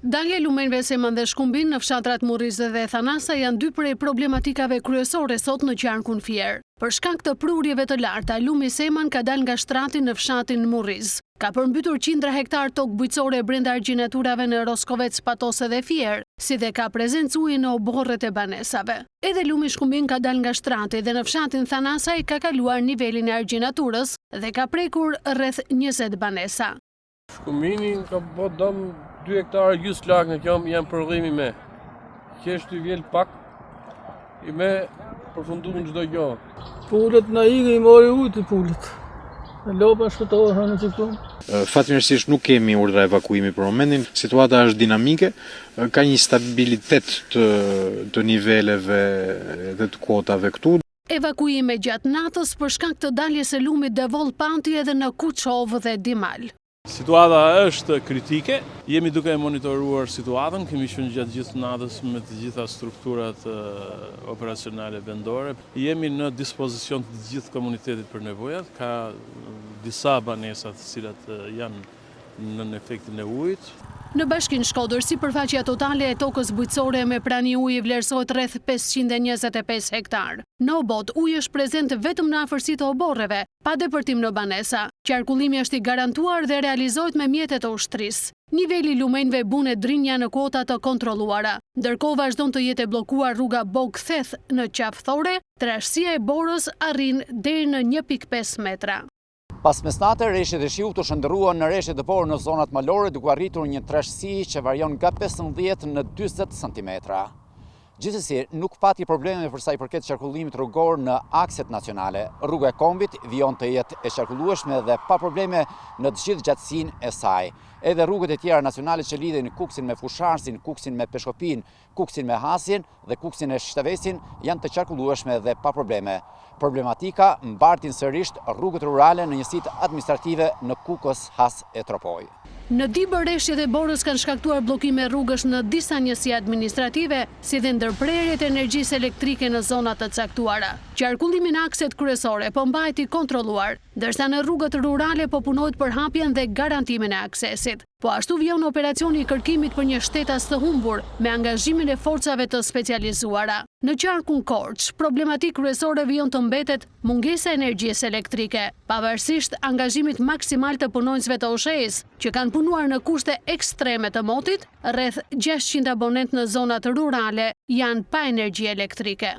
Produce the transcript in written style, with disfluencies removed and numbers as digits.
Dalja e lumenjve Seman dhe Shkumbin në fshatrat Murrizë dhe Thanasa janë dy prej problematikave kryesore sot në qarkun Fier. Për shkak të prurjeve të larta, lumi Seman ka dal nga shtrati në fshatin Murrizë. Ka përmbytur qindra hektar tokë bujqësore brenda argjinaturave në Roskovec, Patose dhe Fier, si dhe ka prezencë uji në oborret e banesave. Edhe lumi Shkumbin ka dal nga shtrati dhe në fshatin Thanasa i ka kaluar nivelin e argjinaturës dhe ka prekur rreth 20 banesa. Shkumbini ka bo dëm 2 hektarë gjysë lak në kjo janë përrimi me. Kjeshtu i vjel pak, i me përfundu në gjdo gjo. Pullet na i mori ujtë të pullet. Në lopa shkëtohë në që këtu. Fatmirësisht nuk kemi urdhra evakuimi për momentin. Situata është dinamike, ka një stabilitet të niveleve dhe të kuotave këtu. Evakuime gjatë natës për shkak të daljes së lumit Devol Panti edhe në Kuçovë dhe Dimal. Situata është kritike, jemi duke monitoruar situatën, kemi qenë gjatë gjithë natës me të gjitha strukturat operacionale vendore. Jemi në dispozicion të gjithë komunitetit për nevojat, ka disa banesat të cilat janë në efektin e ujit. Në bashkinë Shkodër, sipërfaqja totale e tokës bujqësore me prani uji vlerësohet rreth 525 hektar. Në obot, uji është prezent vetëm në afërsitë të oborreve, pa depërtim në banesa. Qarkullimi është i garantuar dhe realizohet me mjetet e ushtrisë. Niveli lumenjve bune drinja në kuota të kontrolluara. Ndërkohë vazhdon të jetë e bllokuar rruga Bog-Theth në qafthore, trashësia e borës arrin deri në 1.5 metra. Pas mesnate, rreshtet e shiut u shndërruan në rreshtet e borë në zonat malore, duke arritur një trashësi që varion nga 15 në 40 cm. Gjithsesi, nuk pati probleme për sa i përket qarkullimit rrugor në akset nacionale. Rruga e Kombit vijon të jetë e qarkullueshme dhe pa probleme në të gjithë gjatësinë e saj. Edhe rrugët e tjera nacionale që lidhin Kuksin me Fusharsin, Kuksin me Peshkopin, Kuksin me Hasin dhe Kuksin e Shtevesin janë të qarkullueshme dhe pa probleme. Problematika mbartin sërish rrugët rurale në njësitë administrative në Kukës, Has e Tropoj. Në Dibër, rreshtet e borës kanë shkaktuar bllokime rrugësh në disa njësi administrative, si dhe ndërprerjet e energjisë elektrike në zonat të caktuara. Qarkullimi në akset kryesore po mbahet i kontrolluar, ndërsa në rrugët rurale po punohet për hapjen dhe garantimin e aksesit. Po ashtu vjen operacioni i kërkimit për një shtetas të humbur me angazhimin e forcave të specializuara. Në qarkun Korç, problematikë kryesore vjen të mbetet mungesa e energjisë elektrike, pavarësisht angazhimit maksimal të punonjësve të OSHE-s, që kanë punuar në kushte ekstreme të motit, rreth 600 abonent në zonat rurale janë pa energji elektrike.